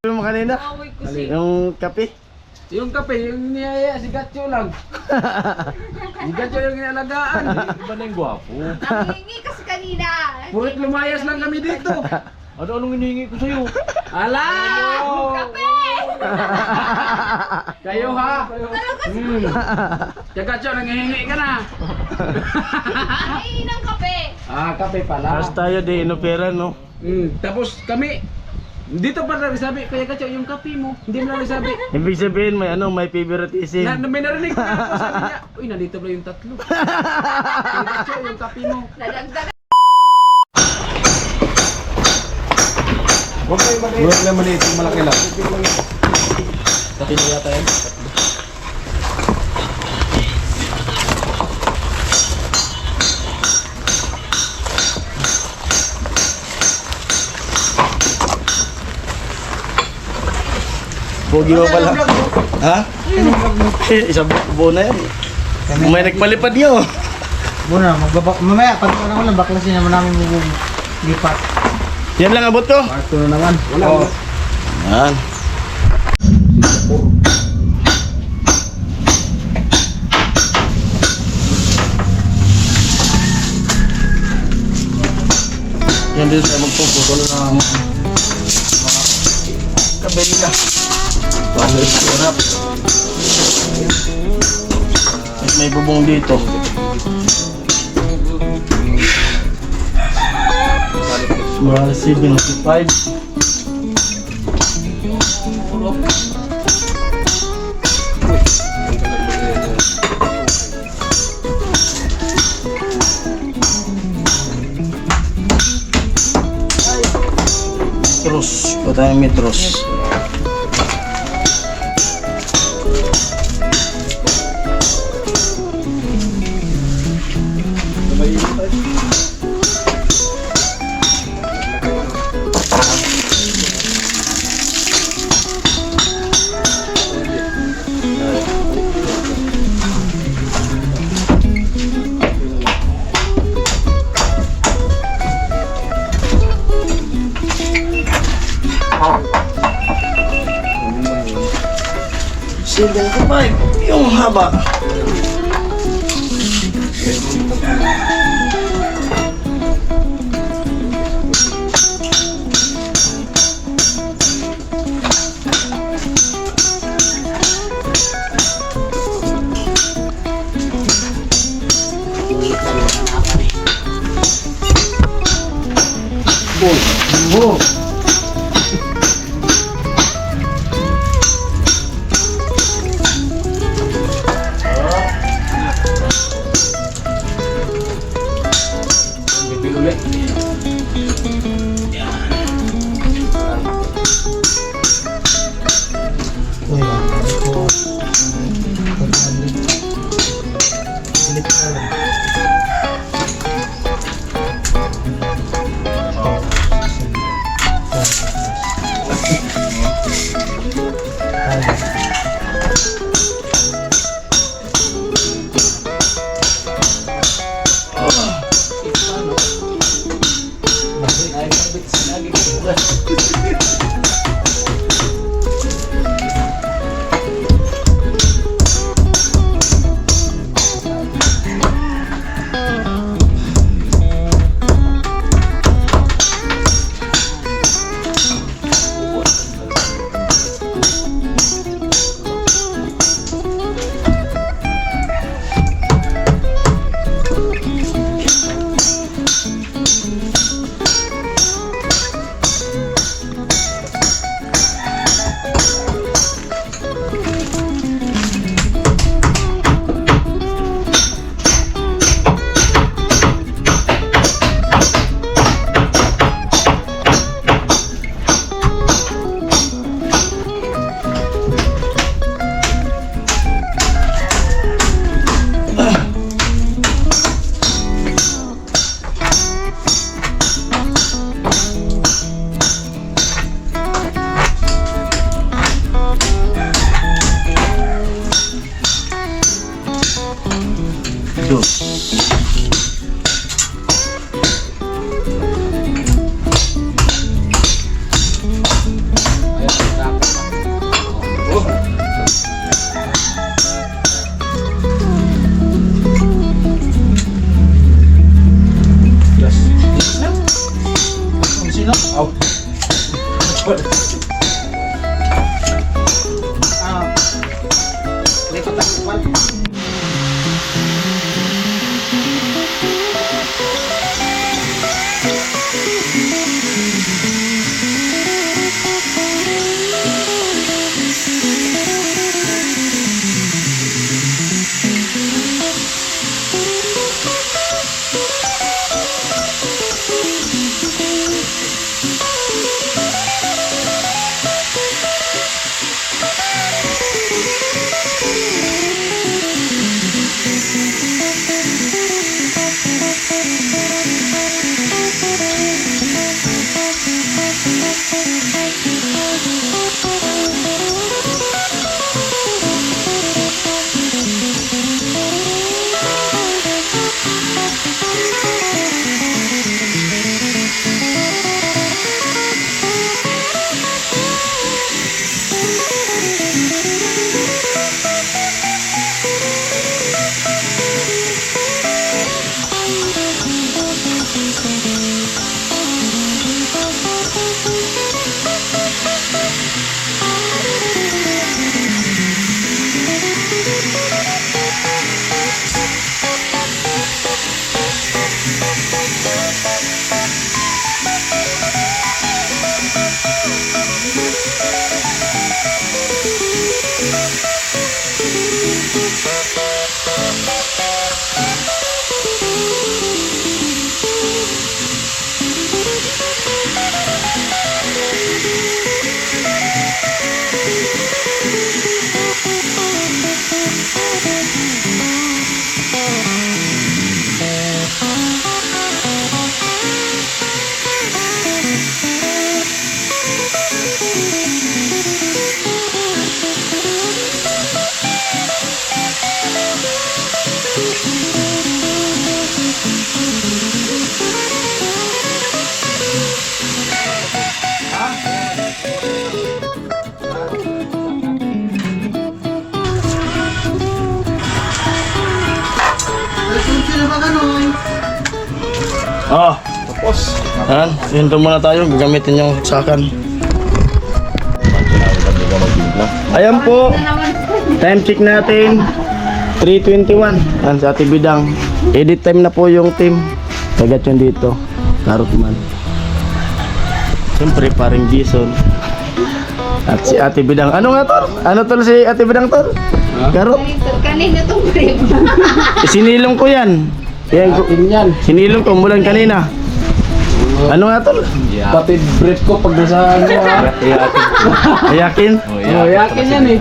Ano mo kanina? Yung kape? Yung kape, yung niyaya, si Gatcho lang. Si Gatcho yung inalagaan. Iba na yung gwapo. Nangingi kasi kanina. Purit lumayas lang kami dito. Anong hinihingi ko sa'yo? Ala! Kape! Kayo ha? Talaga Si Gatcho, nangihingi ka na. nangingi ng kape. Ah, kape pala. Tapos tayo di inopera, no? Tapos kami, dito pa nagsabi, kaya Gatcho, yung kape mo. Hindi mo nagsabi. Ibig sabihin may may favoritism. May narinig ko na ako, sabi niya, uy, nandito ba yung tatlo? Kaya Gatcho, yung kape mo. Nadagdagan. Huwag kayo mag-i. Huwag lang maliit, yung malaki lang. Tatlo yata yan. Pogi mo pala. Ha? Isang buo na yan. May nagpalipad nyo. Muna, mamaya, pag ano lang, baklasin naman namin lipat. Yan lang abot ko. Part 2 na naman. Wala. Oh. Yan. Yan din sa magpuputol ng kabelya. Bawal sarap. At may bubong dito. Mahal 75. Metros, patayang metros. Single ko pa yung haba. Oh. Lipat ang kupal. Oh, tapos. Ayan, hinto muna tayo. Gagamitin yung saksakan. Ayan po. Time check natin. 3:21. Ayan, sa Ate Bidang. Edit time na po yung team. Kagat yun dito. Karot man. Siyempre, paring Jason. At si Ate Bidang. Ano nga to? Ano to si Ate Bidang to? Karot. Kanina itong brief. Sinilong ko yan. Yan, sinilong ko mulan kanina. Ano nga tol? Pati brief ko pag nasa ano ha. Yakin? Oh, yakin yan eh.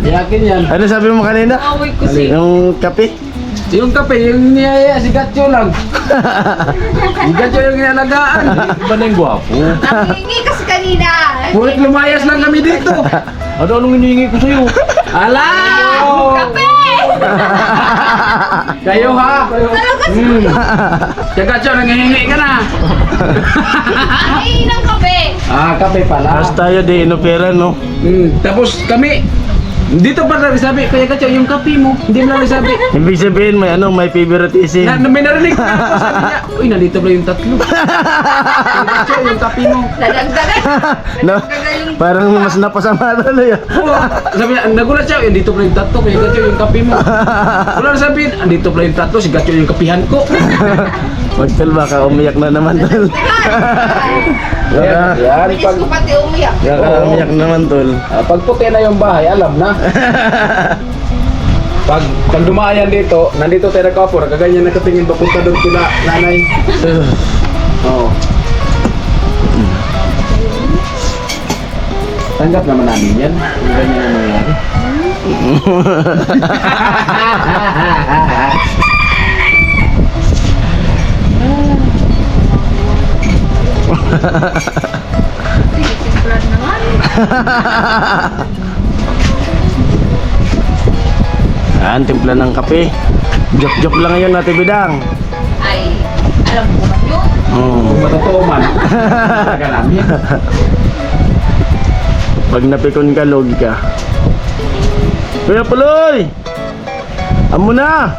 Yakin yan. Ano sabi mo kanina? Away ko si... Yung kape? Yung kape, yung niyaya, si Gatcho lang. Si Gatcho yung inalagaan. Iba na yung gwapo. Nangingi kasi kanina. Bulit lumayas lang kami dito. Ano anong hinihingi ko sa'yo? Ala! Kape! Kayo ha? Talaga si... Si Gatcho, nangihingi ka na. Nangingi ng kape. Ah, kape pala. Tapos tayo di inopera no? Tapos kami, dito pa rin sabi, kaya Gatcho, yung kape mo, hindi mo lang sabi. Ibig sabihin may ano, may favoritism. May narinig na ako, sabi niya, uy, nandito pala yung tatlo. Kaya Gatcho, yung kape mo. Dadagdagan. No? Parang mas napasama tuloy. Oo. Sabi niya, nagulat siya, dito pala yung tatlo, kaya Gatcho yung kape mo. Wala na sabihin, andito pala yung tatlo, si Gatcho yung kapihan ko. Wag tol, baka umiyak na naman tol. Baka, Bilis ko pati umiyak. baka umiyak naman tol. Pag puti na yung bahay, alam na. Pag dumayan dito, nandito tayo nagkapo, nagaganyan nakatingin papunta doon kila nanay. Oo. Tanggap naman namin yan. Kung ganyan ang nangyayari. Sinisimplan naman. Ayan, timpla ng kape. Joke-joke lang ngayon Ate Bidang. Ay, alam ko man yun. Kung matotoo man, talaga namin. Pag napikon ka, log ka. Kuya Puloy! Amo na!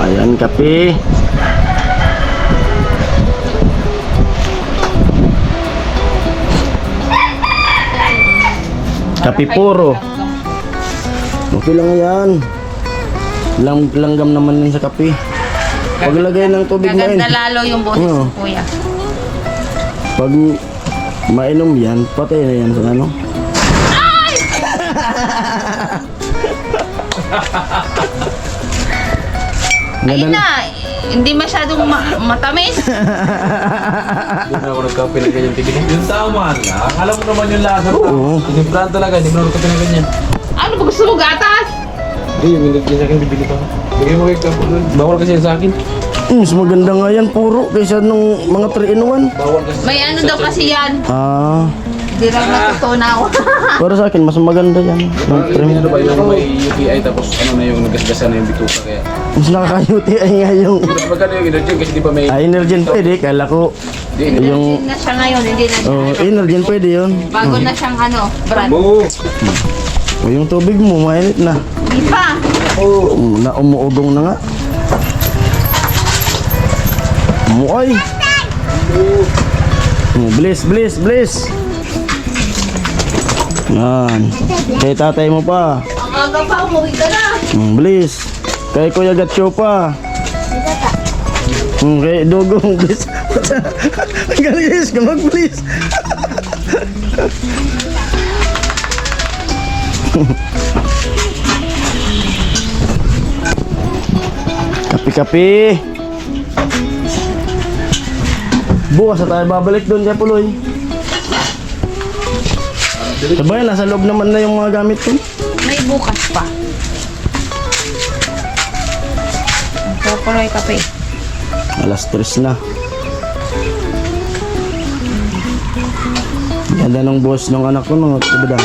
Ayan, kape. Kape puro. Okay lang yan. Langgam naman yun sa kape. Paglagay ng tubig mo Gaganda lalo yung boses Oo. ko, kuya. Pag mainom yan, patay na yan sa ano. Ayun na, hindi masyadong matamis. Hindi na ako nagkape ng ganyan tibigan. Yung tama lang. Alam mo naman yung lasa. Oo. Tinimplahan talaga. Hindi mo na nagkape ng ganyan. Ano ba gusto mo, gatas? Hindi, yung minigyan sa akin, bibili pa. Bigay mo kayo kapo nun. Bawal kasi yan sa akin. Mas maganda nga yan, puro, kaysa nung mga 3-in-1. Bawal kasi. May ano daw kasi yan. Ah, Hindi lang natutunaw. para sa akin, mas maganda yan. Yung trim. Ano ba yung may UTI tapos ano na yung nagasgasan na yung bituka kaya. Mas nakakayuti ay nga yung... Mas maganda yung energy kasi di ba may... Energen pwede, kala ko. Hindi, Yung... Hindi na siya ngayon, hindi na siya. Oh, Energen pwede yun. Bago na siyang ano, brand. Mo! O yung tubig mo, mainit na. Di pa. Na umuugong na nga. Umuay. Bliss, bliss, bliss. Yan. Kay tatay mo pa. Ang aga pa, umuwi ka na. Bliss. Kay Kuya Gatcho pa. Kay Dugong, bliss. Galis ka mag-bliss. Kapi-kapi. Bukas na tayo babalik doon kay Puloy. Sabay, nasa loob naman na yung mga gamit ko. May bukas pa. Kukuloy kape. Alas 3 na. Ganda ng boss ng anak ko no, tibadang.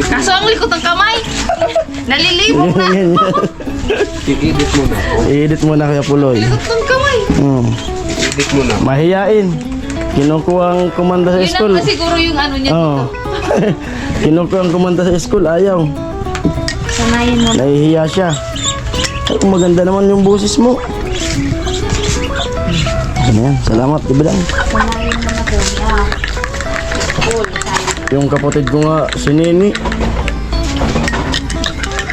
Kaso ang likot ng kamay. Nalilibog na. I-edit mo na. I-edit mo na kaya Puloy. Likot ng kamay. I-edit mo na. Mahiyain. Kinukuha ang kumanda sa Yun school. naman siguro yung ano niya Oo. dito. Kinukuha ang kumanda sa school, ayaw. Sanayin mo. Nahihiya siya. Ay, maganda naman yung boses mo. Ano yan? Salamat, tibadang. Sanayin mo na kuya. Cool. Yung kapatid ko nga, si Nini.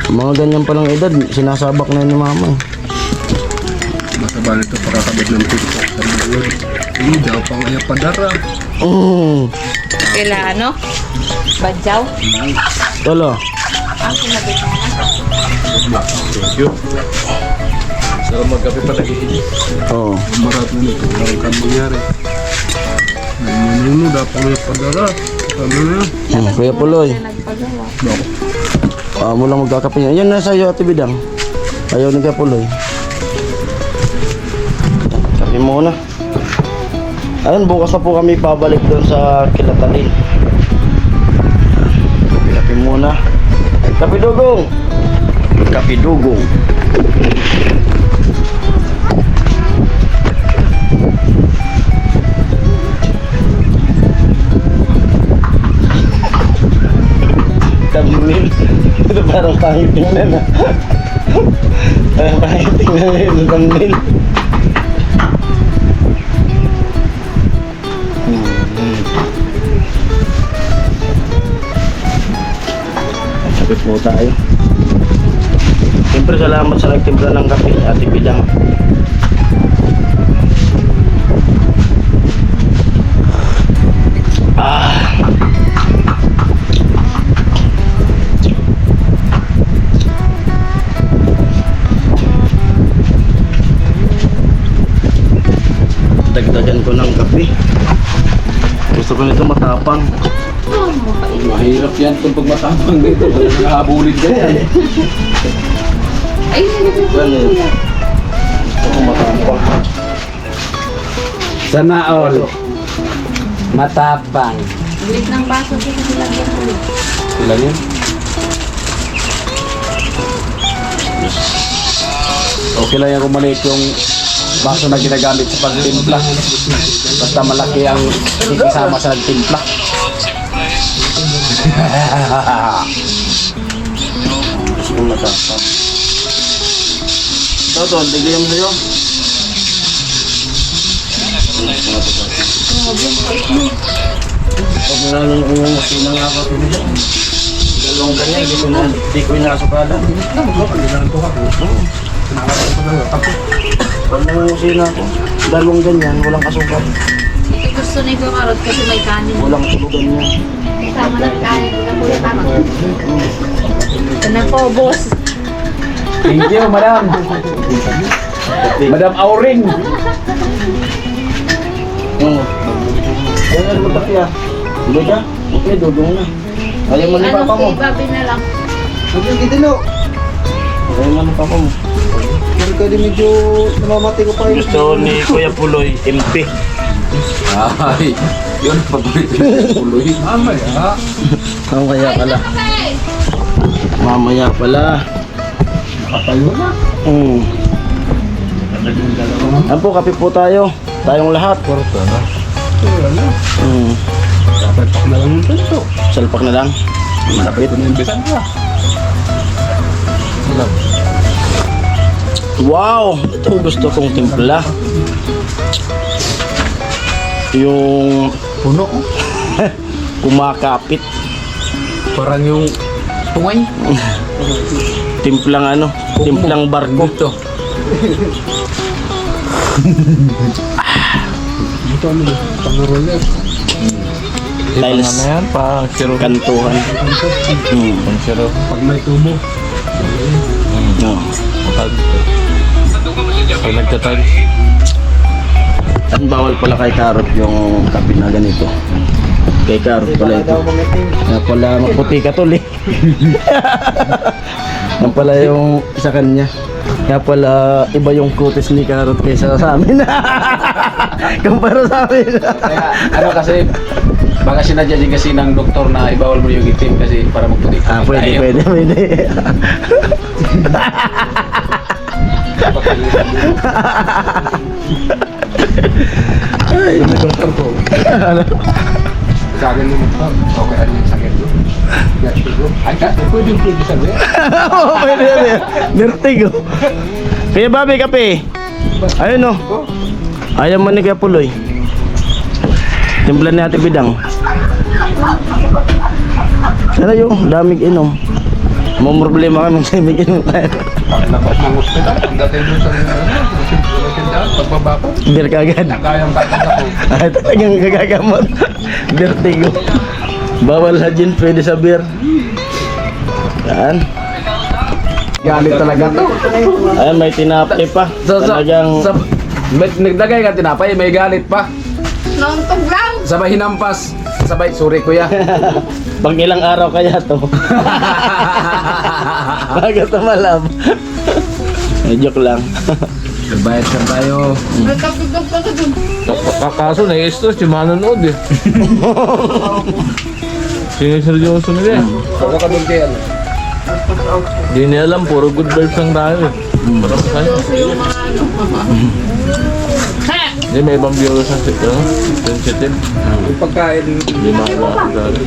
Mga ganyan palang edad, sinasabak na yun ni mama. Mataba nito para kabit ng TikTok. Hindi daw pang ayaw padara. Kila ano? Badyaw? Tolo. Ang sinabi ko na. Thank you. Sarap magkape pa nag-iinit. Oo. Marat na nito. Walang kan mangyari. Nangyayari daw pang ayaw padara. Ano na? Kuya Puloy. Nagpagawa. Mo lang magkakape niya. Yan na sa'yo, Ate Bidang. Ayaw ni Kuya Puloy. Kape muna. Ayun, bukas na po kami pabalik doon sa Kilatalin. Kape muna. Kape dugong. Kape dugong. Thumbnail. Ito parang pangit tingnan na. Parang pangit tingnan na yung thumbnail. Kapit po tayo. Siyempre salamat sa nagtimpla ng kape, Ate Bidang. Dagdagan ko ng kape. Gusto ko nito matapang. Mahirap yan kung pag matapang dito. Wala nakahabulin ka yan. Ay, Gusto ko matapang. Sana all. Matapang. bilis ng baso dito sa lagyan ko. Ilan yan? Okay lang yan kung maliit yung baso na ginagamit sa pagtimpla. Basta malaki ang ikisama sa nagtimpla. Gusto ko matapang. Ito, ito. Bigay mo sa'yo. Grabe, ang bait mo. Pag nalang umuusin na nga ako. Dalawang ganyan, hindi ko inasukala. Pag umuusin na ako, dalawang ganyan, walang kasukal. Ito gusto ni Kumarot kasi may kanin. Walang tulugan niya. Kasama ng kanin ko na po yung tama. Ito na po, boss. Thank you, madam. Madam Auring. Oo. Yan na naman tapiya. Hindi ka? Okay, dudong na. Ayaw mo ni papa mo. Si Bobby na lang. Huwag yung gitino. Ayaw mo ni papa mo. Pero kaya di medyo namamati ko pa yun. Gusto ni Kuya Puloy, MP. Ay, yun patuloy tuloy. Mamaya pala. Mamaya pala. Nakatayo na. Ano po, kape po tayo. Tayong lahat. Porto na. Dapat Salpak na lang yung pinto. salpak na lang. Malapit. Pinimbisan ka. Wow! Ito gusto kong timpla. Yung Puno. kumakapit. Parang yung tungay. Timplang ano? Timplang barko. Dito. Dito ano ba? Pangaroles. Tiles. yan? Pang siro. Kantuhan. Pang siro. Pag may tubo. No. Pag nagtatag. Ang bawal pala kay Karot yung kape na ganito. Kay Karot pala ito. Kaya pala maputi ka tol eh. Yan pala yung sa kanya. Kaya pala iba yung kutis ni Karot kaysa sa amin. Kumpara sa amin. Kaya ano kasi, baka sinadya din kasi ng doktor na ibawal mo yung itim kasi para magputi. Ah, pwede. Ay, yung doktor ko. Sabi mo doktor, okay ano yung sakit mo? Ay, pwede yung pwede sabi. Oo, pwede yan. Vertigo. Kaya Bobby, kape. Ayun o. Ayaw mo ni Kuya Puloy. Timplan ni Ate Bidang. Sana yung damig inom. May problema kami sa damig inom. Nakas ng hospital, pagdating mo sa pagbaba ko, Bir kagad. kayang kakot ako. Ay, talagang gagagamot. Vertigo. Bawal na gin, pwede sa beer. Yan. Galit talaga to. Ayan, may tinapay pa. Talagang... Nagdagay ka tinapay, may galit pa. Nauntog lang. Sabay hinampas. Sabay, sorry kuya. Pag ilang araw kaya to. Bago tumalab. Joke lang. Bayad ka tayo. Nagkapigog ka ka dun. Kaso na-stress yung manonood eh. Siniseryoso nila eh. Huwag ka doon kayo. Di nila alam, puro good vibes lang tayo eh. Parang sa'yo. Gusto yung mga ano. Hindi, may ibang viewers na sensitive. Yung pagkain. Hindi makakakagala.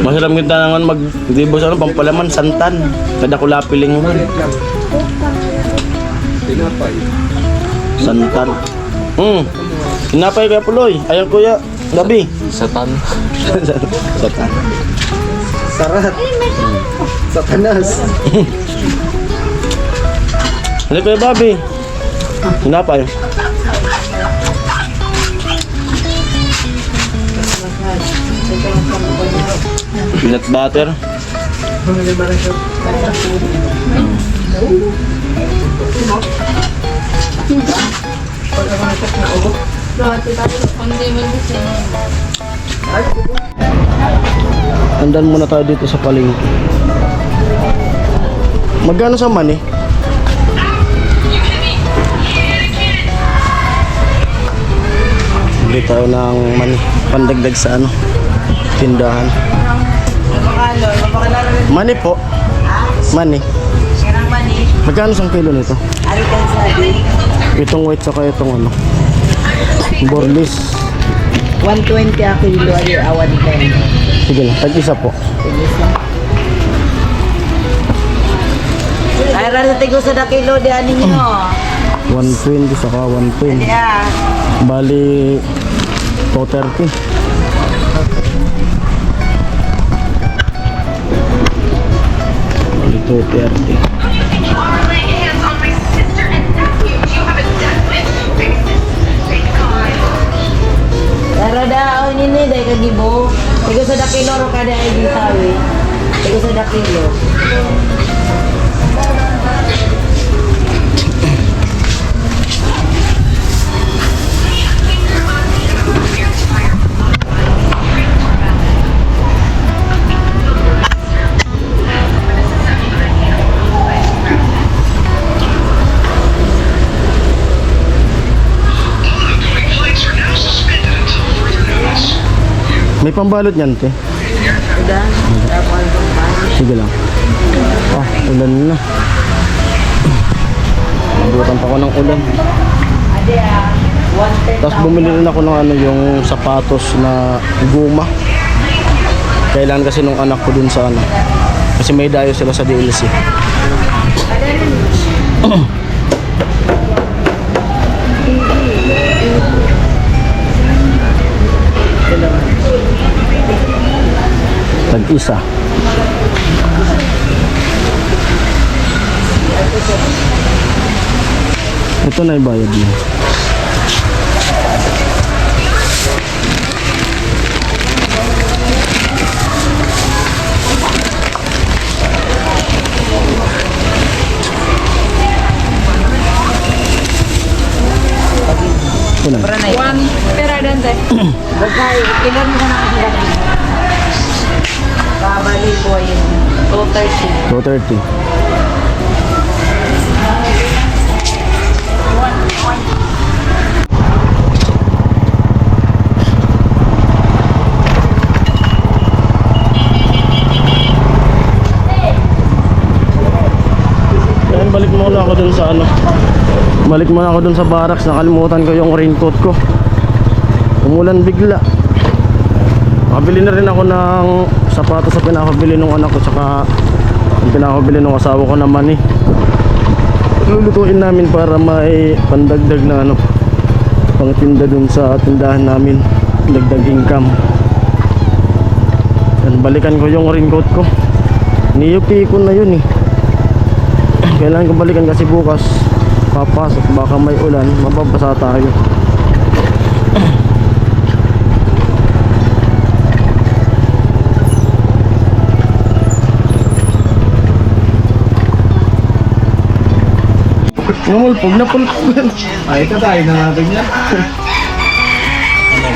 Masarap kita naman mag-dibos ano, pampalaman, santan. Kada ko lapiling mo. Tinapay. Santan. Tinapay Kuya Puloy. Ayaw Kuya. Gabi. Satan. Santan. Sarat. Satanas. Ano Kuya Bobby? Tinapay. Peanut butter. Hindi mo gusto. Andan muna tayo dito sa palengke. Magkano sa mani? Bili tayo ng mani. Pandagdag sa ano? Tindahan. Mani po. Mani. Magkano isang kilo nito? Itong white saka itong ano? Borlis. 120 a kilo ay awan din. Sige na, tag-isa po. Ay rasa tigo sa da kilo di ani nyo. 120 saka 110. Ya. Bali 230. 230. Pero daon ini dahil kagibo. Tigo sa dakilo ro kada ay gisawi. Tigo sa dakilo. May pambalot niyan, te. Udah. Dapat Sige lang. Ah, ulan na. Nabutan pa ko ng ulan. Ade 110. Tapos bumili rin ako ng ano, yung sapatos na guma. Kailangan kasi nung anak ko dun sa ano. Kasi may dayo sila sa DLC. Tag-isa. Ito na ibayad mo. Ito na. Pera dan teh. Bagay, kilon mo na kasi dati. Kabali ko yun. 230. 230. Ayan, balik muna ako dun sa ano. Balik muna ako dun sa barracks. Nakalimutan ko yung raincoat ko. Umulan bigla. Nakabili na rin ako ng sapatos sa pinakabili ng anak ko, tsaka yung pinakabili ng asawa ko naman eh. Lulutuin namin para may pandagdag na ano, pangtinda dun sa tindahan namin, dagdag income. Yan, balikan ko yung raincoat ko. Niyupi ko na yun eh. Kailangan ko balikan kasi bukas papasok, baka may ulan, mababasa tayo. Namulpog na pulpog. Ay, tayo na natin yan.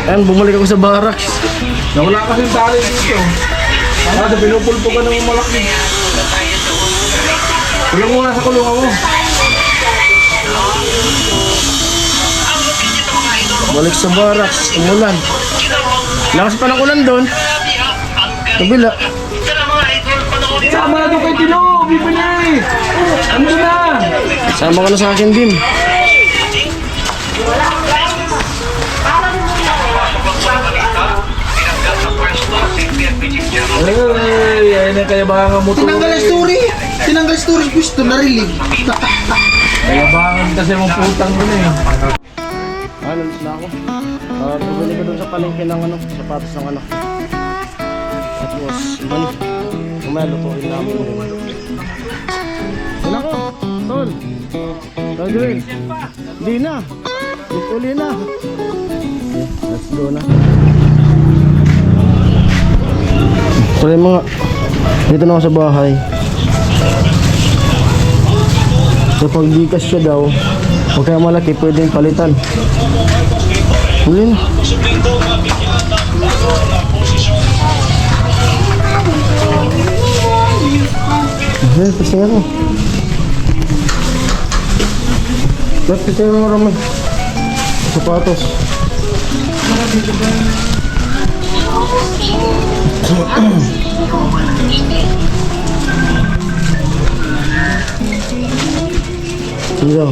Ayan, bumalik ako sa barracks. Nawala kasi yung tali dito. Kada pinupulpo ka ng malaki. Kulong mo na sa kulungan mo. Balik sa barracks, umulan. Lakas pa ng ulan doon. Kabila. Sama na doon kay Tino, bibili! Ano na? Sama ka na sa akin, Dim. Ay, ay na kaya baka nga motor. Tinanggal story gusto na relieve. Kaya baka kasi mong putang mo na eh. Ano na ako? Bumili ko doon sa palengke ng ano, sapatos ng anak. Tapos, money. Kumaya, lutuin namin yun. Yan ako, tol. Gagawin. Di na. Uli na. Let's go na. Try mga. Dito na ako sa bahay. Kapag Gcash siya daw, huwag kaya malaki, pwedeng palitan. Huli na. Ayan, pasingan mo. Ba't pasingan mo ramay? Sapatos. Sige.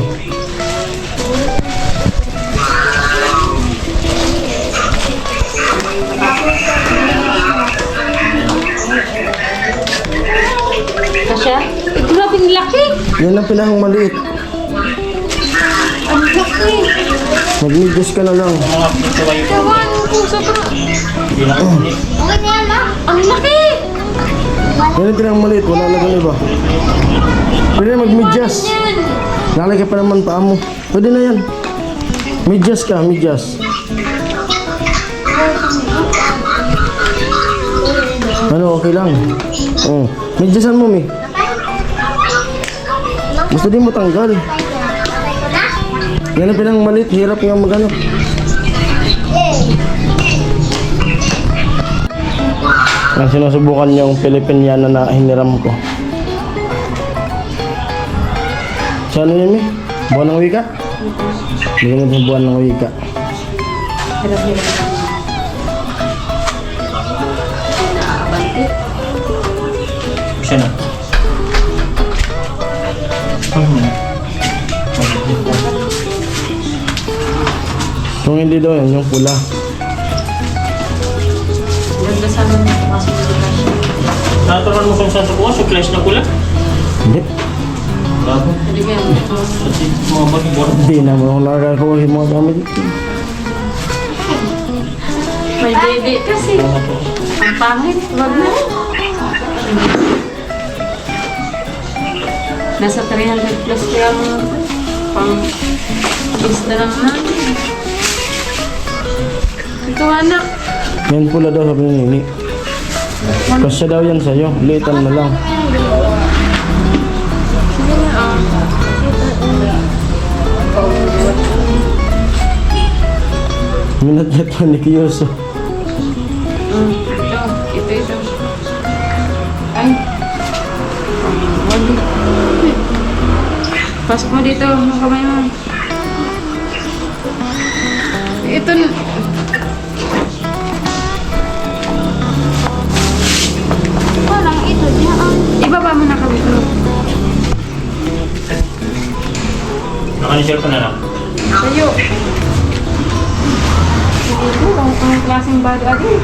Kasya? Grabing laki. Yan ang pinahang maliit. Ang laki. Mag-midges ka na lang. Kawan ko sa bro. Okay na yan, ma? Ang laki. Yan yung pinang maliit, wala na iba. Pwede na mag-medyas. Nalagay pa naman paa mo. Pwede na yan. Medyas ka, medyas. Ano, okay lang. Medyasan mo, Mi. Gusto din mo tanggal. Yan ang pinang maliit, hirap nga maghanap. Ang sinusubukan yung Filipiniana na hiniram ko. So ano yun, Mi? Buwan ng wika? Bigyan natin buwan ng wika. Siya na. Kung hindi daw yan, yung pula. Ganda sana nito kasi Naturan mo kung saan sa bukas, yung clash na pula. Hindi. Bago. hindi ka Kasi mga bagibor. Hindi na mo nakakakuha yung mga gamit. may dede kasi. Ang pangit, wag na. Nasa 300 plus kaya mo pang lista lang natin. Ito anak. Yan pula daw sabi ni Nini. Kasya daw yan sa'yo. Litan na lang. Minat-yat pa ni Kiyoso. Ito. Ay. Wali. Pasok mo dito, mga kamay mo. Ito na. Walang ito diyan. Ibaba mo na kami ko. Nakanisir ko na lang. Sa'yo. Ito, ang klaseng bad adi.